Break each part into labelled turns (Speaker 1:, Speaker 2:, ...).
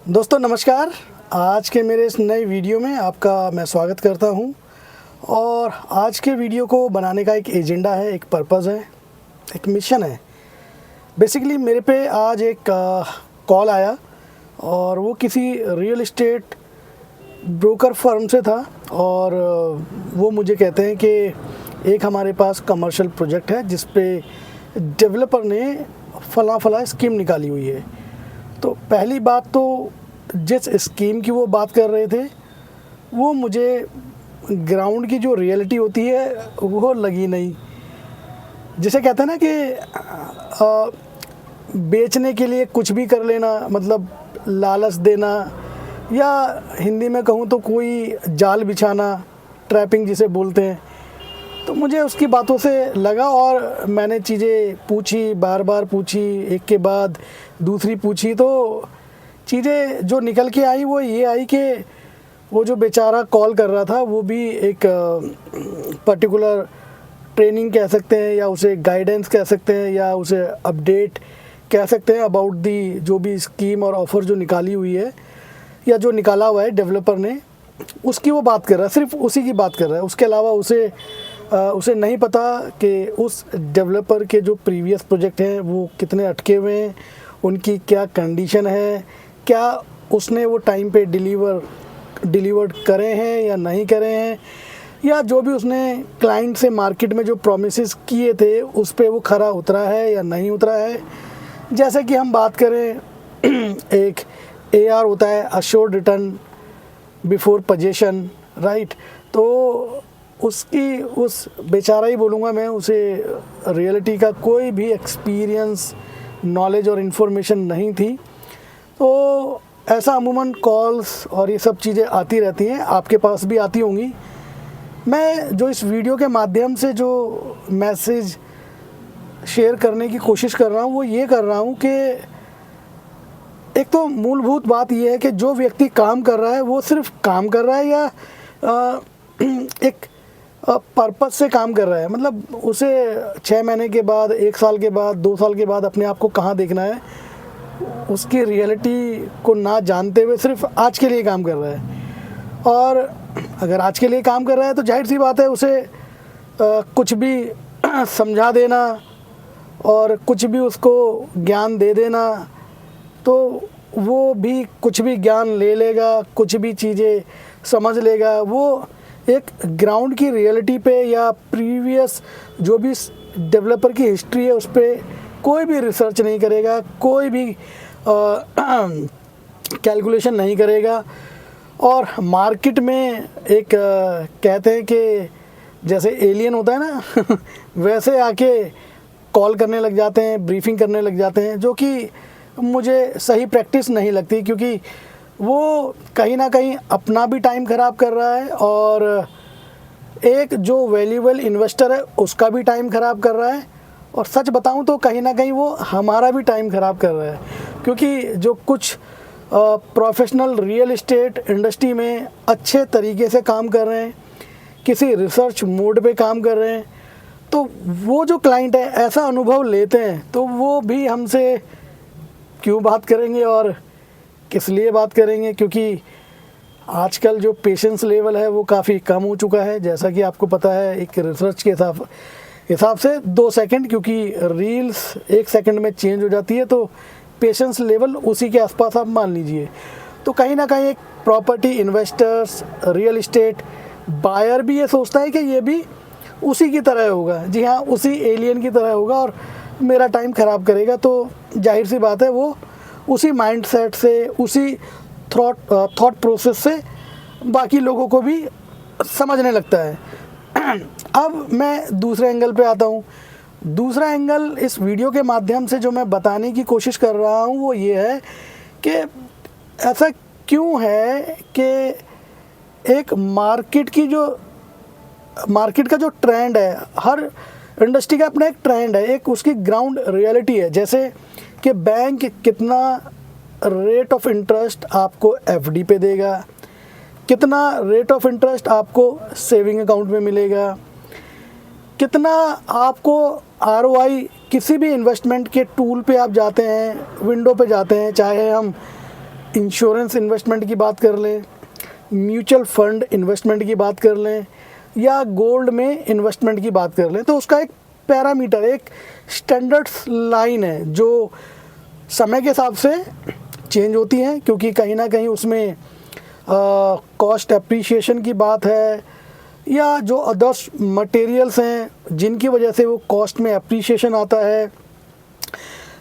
Speaker 1: दोस्तों नमस्कार। आज के मेरे इस नए वीडियो में आपका मैं स्वागत करता हूं। और आज के वीडियो को बनाने का एक एजेंडा है, एक पर्पज़ है, एक मिशन है। बेसिकली मेरे पे आज एक कॉल आया और वो किसी रियल एस्टेट ब्रोकर फर्म से था। और वो मुझे कहते हैं कि एक हमारे पास कमर्शियल प्रोजेक्ट है जिस पे डेवलपर ने फला स्कीम निकाली हुई है। तो पहली बात तो जिस स्कीम की वो बात कर रहे थे वो मुझे ग्राउंड की जो रियलिटी होती है वो लगी नहीं। जिसे कहते हैं ना कि बेचने के लिए कुछ भी कर लेना, मतलब लालच देना, या हिंदी में कहूँ तो कोई जाल बिछाना, ट्रैपिंग जिसे बोलते हैं। तो मुझे उसकी बातों से लगा और मैंने चीज़ें पूछी, बार बार पूछी, एक के बाद दूसरी पूछी। तो चीज़ें जो निकल के आई वो ये आई कि वो जो बेचारा कॉल कर रहा था वो भी एक पर्टिकुलर ट्रेनिंग कह सकते हैं, या उसे गाइडेंस कह सकते हैं, या उसे अपडेट कह सकते हैं अबाउट दी जो भी स्कीम और ऑफ़र जो निकाली हुई है या जो निकाला हुआ है डेवलपर ने, उसकी वो बात कर रहा है, सिर्फ उसी की बात कर रहा है। उसके अलावा उसे नहीं पता कि उस डेवलपर के जो प्रीवियस प्रोजेक्ट हैं वो कितने अटके हुए हैं, उनकी क्या कंडीशन है, क्या उसने वो टाइम पे डिलीवर्ड करे हैं या नहीं करे हैं, या जो भी उसने क्लाइंट से मार्केट में जो प्रोमिसेस किए थे उस पे वो खरा उतरा है या नहीं उतरा है। जैसे कि हम बात करें एक AR होता है, assured return before possession, right. तो उसकी उस बेचारा ही बोलूँगा मैं, उसे रियलिटी का कोई भी एक्सपीरियंस, नॉलेज और इन्फॉर्मेशन नहीं थी। तो ऐसा अमूमन कॉल्स और ये सब चीज़ें आती रहती हैं, आपके पास भी आती होंगी। मैं जो इस वीडियो के माध्यम से जो मैसेज शेयर करने की कोशिश कर रहा हूँ वो ये कर रहा हूँ कि एक तो मूलभूत बात ये है कि जो व्यक्ति काम कर रहा है वो सिर्फ काम कर रहा है या एक पर्पस से काम कर रहा है। मतलब उसे 6 महीने के बाद, 1 साल के बाद, 2 साल के बाद अपने आप को कहाँ देखना है, उसकी रियलिटी को ना जानते हुए सिर्फ आज के लिए काम कर रहा है। और अगर आज के लिए काम कर रहा है तो जाहिर सी बात है उसे कुछ भी समझा देना और कुछ भी उसको ज्ञान दे देना, तो वो भी कुछ भी ज्ञान ले लेगा, कुछ भी चीज़ें समझ लेगा। वो एक ग्राउंड की रियलिटी पे या प्रीवियस जो भी डेवलपर की हिस्ट्री है उस पर कोई भी रिसर्च नहीं करेगा, कोई भी कैलकुलेशन नहीं करेगा। और मार्केट में एक कहते हैं कि जैसे एलियन होता है ना वैसे आके कॉल करने लग जाते हैं, ब्रीफिंग करने लग जाते हैं, जो कि मुझे सही प्रैक्टिस नहीं लगती, क्योंकि वो कहीं ना कहीं अपना भी टाइम ख़राब कर रहा है और एक जो वैल्यूएबल इन्वेस्टर है उसका भी टाइम ख़राब कर रहा है। और सच बताऊं तो कहीं ना कहीं वो हमारा भी टाइम ख़राब कर रहा है, क्योंकि जो कुछ प्रोफेशनल रियल एस्टेट इंडस्ट्री में अच्छे तरीके से काम कर रहे हैं, किसी रिसर्च मोड पे काम कर रहे हैं, तो वो जो क्लाइंट है ऐसा अनुभव लेते हैं तो वो भी हमसे क्यों बात करेंगे और किस लिए बात करेंगे, क्योंकि आजकल जो पेशेंस लेवल है वो काफ़ी कम हो चुका है। जैसा कि आपको पता है, एक रिसर्च के हिसाब से 2 सेकंड, क्योंकि रील्स 1 सेकंड में चेंज हो जाती है, तो पेशेंस लेवल उसी के आसपास आप मान लीजिए। तो कहीं ना कहीं एक property investors, real estate buyer भी ये सोचता है कि ये भी उसी की तरह होगा, जी हाँ, उसी एलियन की तरह होगा और मेरा टाइम ख़राब करेगा। तो जाहिर सी बात है वो उसी माइंडसेट से, उसी थॉट प्रोसेस से बाकी लोगों को भी समझने लगता है। अब मैं दूसरे एंगल पे आता हूँ। दूसरा एंगल इस वीडियो के माध्यम से जो मैं बताने की कोशिश कर रहा हूँ वो ये है कि ऐसा क्यों है कि एक मार्केट का जो ट्रेंड है, हर इंडस्ट्री का अपना एक ट्रेंड है, एक उसकी ग्राउंड रियलिटी है। जैसे कि बैंक कितना रेट ऑफ इंटरेस्ट आपको FD पे देगा, कितना रेट ऑफ इंटरेस्ट आपको सेविंग अकाउंट में मिलेगा, कितना आपको ROI किसी भी इन्वेस्टमेंट के टूल पे आप जाते हैं, विंडो पे जाते हैं, चाहे हम इंश्योरेंस इन्वेस्टमेंट की बात कर लें, म्यूचुअल फंड इन्वेस्टमेंट की बात कर लें, या गोल्ड में इन्वेस्टमेंट की बात कर लें, तो उसका एक पैरामीटर, एक स्टैंडर्ड्स लाइन है जो समय के हिसाब से चेंज होती हैं, क्योंकि कहीं ना कहीं उसमें कॉस्ट एप्रिसिएशन की बात है, या जो अदर्स मटेरियल्स हैं जिनकी वजह से वो कॉस्ट में एप्रिसिएशन आता है,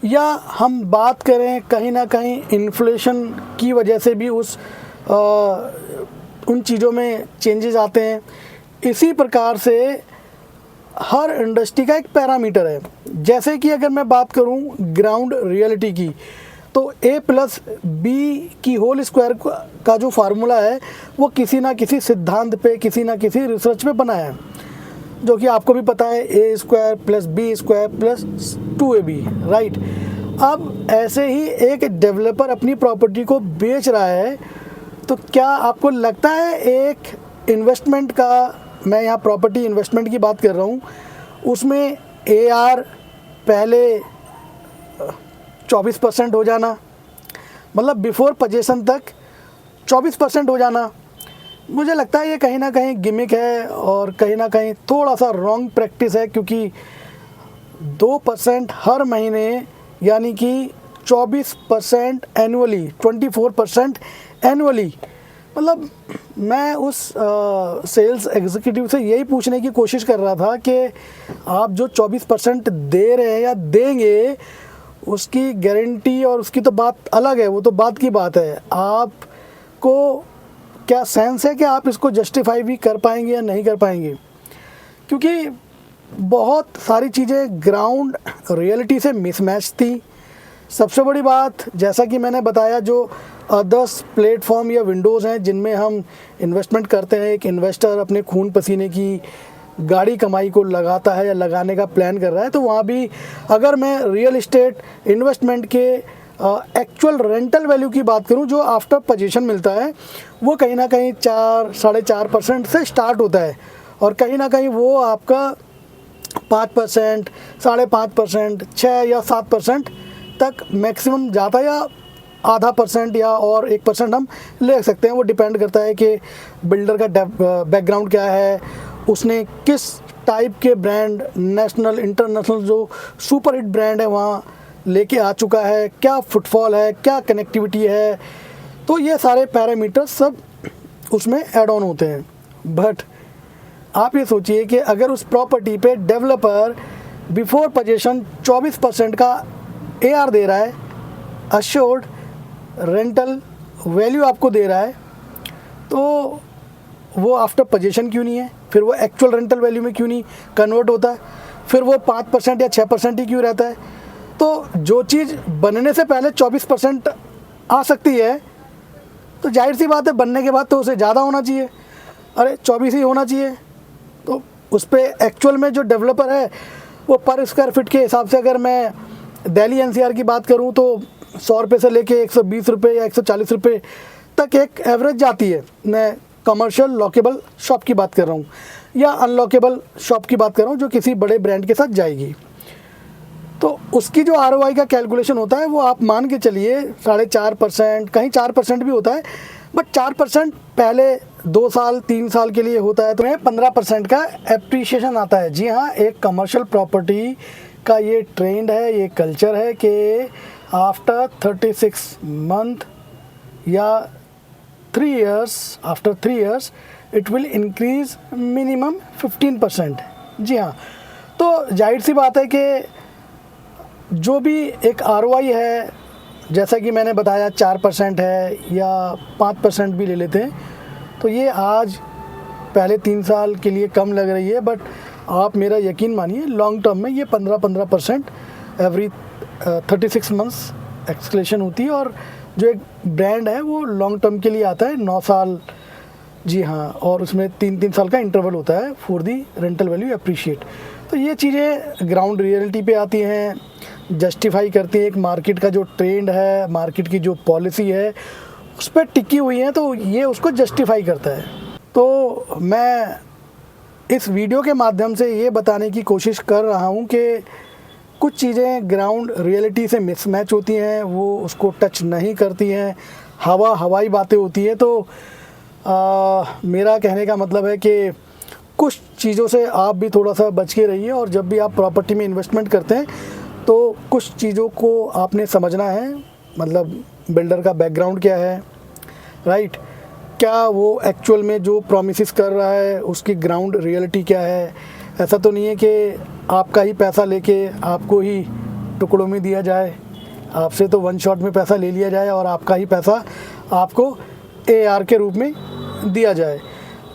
Speaker 1: या हम बात करें कहीं ना कहीं इन्फ्लेशन की वजह से भी उन चीज़ों में चेंजेस आते हैं। इसी प्रकार से हर इंडस्ट्री का एक पैरामीटर है। जैसे कि अगर मैं बात करूं ग्राउंड रियलिटी की, तो A+B की होल स्क्वायर का जो फार्मूला है वो किसी ना किसी सिद्धांत पे, किसी ना किसी रिसर्च पे बना है, जो कि आपको भी पता है, A² + B² + 2AB, राइट। अब ऐसे ही एक डेवलपर अपनी प्रॉपर्टी को बेच रहा है, तो क्या आपको लगता है एक इन्वेस्टमेंट का, मैं यहाँ प्रॉपर्टी इन्वेस्टमेंट की बात कर रहा हूँ, उसमें AR पहले 24% हो जाना, मतलब बिफोर पोजीशन तक 24% हो जाना, मुझे लगता है ये कहीं ना कहीं गिमिक है और कहीं ना कहीं थोड़ा सा रॉन्ग प्रैक्टिस है, क्योंकि 2% हर महीने यानी कि 24% एनुअली, 24% एनुअली, मतलब मैं उस सेल्स एग्जीक्यूटिव से यही पूछने की कोशिश कर रहा था कि आप जो 24% दे रहे हैं या देंगे, उसकी गारंटी और उसकी तो बात अलग है, वो तो बात की बात है। आपको क्या सेंस है कि आप इसको जस्टिफाई भी कर पाएंगे या नहीं कर पाएंगे, क्योंकि बहुत सारी चीज़ें ग्राउंड रियलिटी से मिसमैच थी। सबसे बड़ी बात, जैसा कि मैंने बताया, जो अदर्स प्लेटफॉर्म या विंडोज़ हैं जिनमें हम इन्वेस्टमेंट करते हैं, एक इन्वेस्टर अपने खून पसीने की गाड़ी कमाई को लगाता है या लगाने का प्लान कर रहा है, तो वहाँ भी अगर मैं रियल इस्टेट इन्वेस्टमेंट के एक्चुअल रेंटल वैल्यू की बात करूं, जो आफ्टर पोजीशन मिलता है, वो कहीं ना कहीं 4-4.5% से स्टार्ट होता है, और कहीं ना कहीं वो आपका 5%, 5.5%, 6 या 7% तक मैक्सिमम जाता है, या आधा % या और 1% हम ले सकते हैं। वो डिपेंड करता है कि बिल्डर का बैकग्राउंड क्या है, उसने किस टाइप के ब्रांड, नेशनल इंटरनेशनल जो सुपर हिट ब्रांड है वहाँ लेके आ चुका है, क्या फुटफॉल है, क्या कनेक्टिविटी है, तो ये सारे पैरामीटर्स सब उसमें ऐड ऑन होते हैं। बट आप ये सोचिए कि अगर उस प्रॉपर्टी पे डेवलपर बिफोर पोजीशन 24% का AR दे रहा है, अश्योर्ड रेंटल वैल्यू आपको दे रहा है, तो वो आफ्टर पोजीशन क्यों नहीं है? फिर वो एक्चुअल रेंटल वैल्यू में क्यों नहीं कन्वर्ट होता है? फिर वो 5% या 6% ही क्यों रहता है? तो जो चीज़ बनने से पहले 24% आ सकती है, तो जाहिर सी बात है बनने के बाद तो उसे ज़्यादा होना चाहिए, अरे 24 ही होना चाहिए। तो उस पर एक्चुअल में जो डेवलपर है वो पर स्क्वायर फीट के हिसाब से, अगर मैं दिल्ली NCR की बात करूं, तो 100 रुपये से लेके 120 रुपये या 140 रुपये तक एक एवरेज जाती है। मैं कमर्शियल लॉकेबल शॉप की बात कर रहा हूँ, या अनलॉकेबल शॉप की बात कर रहा हूँ जो किसी बड़े ब्रांड के साथ जाएगी। तो उसकी जो ROI का कैलकुलेशन होता है वो आप मान के चलिए 4.5%, कहीं 4% भी होता है, बट 4% पहले 2 साल 3 साल के लिए होता है, तो 15% का एप्रिसिएशन आता है। जी हाँ, एक कमर्शियल प्रॉपर्टी का ये ट्रेंड है, ये कल्चर है कि आफ्टर 36 मंथ या 3 years, after 3 years it will increase minimum 15%। जी हाँ, तो जाहिर सी बात है कि जो भी एक ROI है, जैसा कि मैंने बताया 4% है या 5% भी ले लेते हैं, तो ये आज पहले 3 साल के लिए कम लग रही है, बट आप मेरा यकीन मानिए लॉन्ग टर्म में ये 15% एवरी 36 मंथ्स एक्सलेशन होती है। और जो एक ब्रांड है वो लॉन्ग टर्म के लिए आता है 9 साल, जी हाँ, और उसमें 3-3 साल का इंटरवल होता है for the rental value appreciate. तो ये चीज़ें ग्राउंड रियलिटी पे आती हैं, जस्टिफाई करती हैं एक मार्केट का जो ट्रेंड है, मार्केट की जो पॉलिसी है उस पर टिकी हुई हैं, तो ये उसको जस्टिफाई करता है। तो मैं इस वीडियो के माध्यम से ये बताने की कोशिश कर रहा हूँ कि कुछ चीज़ें ग्राउंड रियलिटी से मिसमैच होती हैं, वो उसको टच नहीं करती हैं, हवाई बातें होती हैं। तो मेरा कहने का मतलब है कि कुछ चीज़ों से आप भी थोड़ा सा बच के रहिए, और जब भी आप प्रॉपर्टी में इन्वेस्टमेंट करते हैं तो कुछ चीज़ों को आपने समझना है। मतलब बिल्डर का बैकग्राउंड क्या है, राइट, क्या वो एक्चुअल में जो प्रॉमिसेस कर रहा है उसकी ग्राउंड रियलिटी क्या है। ऐसा तो नहीं है कि आपका ही पैसा लेके आपको ही टुकड़ों में दिया जाए, आपसे तो वन शॉट में पैसा ले लिया जाए और आपका ही पैसा आपको AR के रूप में दिया जाए।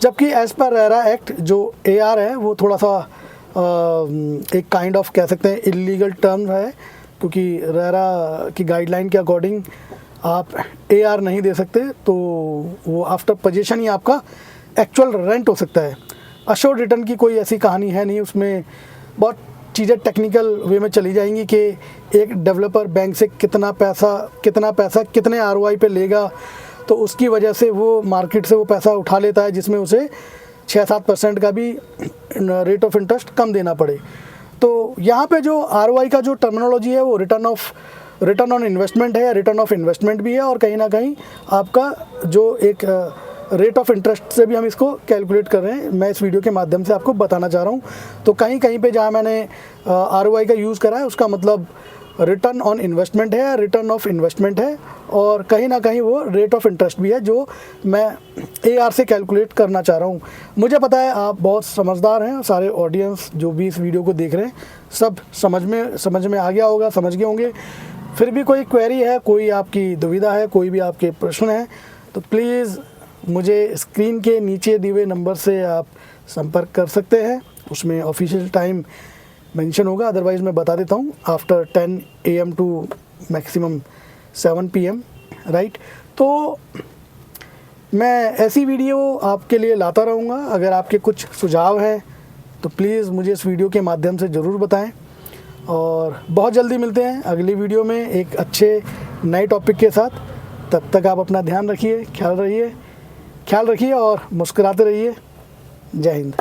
Speaker 1: जबकि एज़ पर रेरा एक्ट जो AR है वो थोड़ा सा एक काइंड ऑफ कह सकते हैं इलीगल टर्म है, क्योंकि रेरा की गाइडलाइन के अकॉर्डिंग आप AR नहीं दे सकते, तो वो आफ्टर पोजीशन ही आपका एक्चुअल रेंट हो सकता है। अश्योर्ड रिटर्न की कोई ऐसी कहानी है नहीं, उसमें बहुत चीज़ें टेक्निकल वे में चली जाएंगी कि एक डेवलपर बैंक से कितना पैसा कितने ROI पे लेगा, तो उसकी वजह से वो मार्केट से वो पैसा उठा लेता है जिसमें उसे 6-7% का भी रेट ऑफ इंटरेस्ट कम देना पड़े। तो यहाँ पे जो ROI का जो टर्मिनोलॉजी है वो रिटर्न ऑन इन्वेस्टमेंट है, या रिटर्न ऑफ इन्वेस्टमेंट भी है, और कहीं ना कहीं आपका जो एक रेट ऑफ इंटरेस्ट से भी हम इसको कैलकुलेट कर रहे हैं। मैं इस वीडियो के माध्यम से आपको बताना चाह रहा हूँ। तो कहीं पे जहाँ मैंने ROI का यूज़ करा है उसका मतलब रिटर्न ऑन इन्वेस्टमेंट है, रिटर्न ऑफ इन्वेस्टमेंट है, और कहीं ना कहीं वो रेट ऑफ इंटरेस्ट भी है जो मैं AR से कैलकुलेट करना चाह रहा हूँ। मुझे पता है आप बहुत समझदार हैं, सारे ऑडियंस जो भी इस वीडियो को देख रहे हैं सब समझ में आ गया होगा, समझ गए होंगे। फिर भी कोई क्वेरी है, कोई आपकी दुविधा है, कोई भी आपके प्रश्न है, तो प्लीज़ मुझे स्क्रीन के नीचे दिए हुए नंबर से आप संपर्क कर सकते हैं। उसमें ऑफिशियल टाइम मेंशन होगा, अदरवाइज़ मैं बता देता हूँ, after 10 AM to maximum 7 PM, right. तो मैं ऐसी वीडियो आपके लिए लाता रहूँगा। अगर आपके कुछ सुझाव हैं तो प्लीज़ मुझे इस वीडियो के माध्यम से ज़रूर बताएं, और बहुत जल्दी मिलते हैं अगली वीडियो में एक अच्छे नए टॉपिक के साथ। तब तक आप अपना ध्यान रखिए, ख्याल रखिए और मुस्कुराते रहिए। जय हिंद।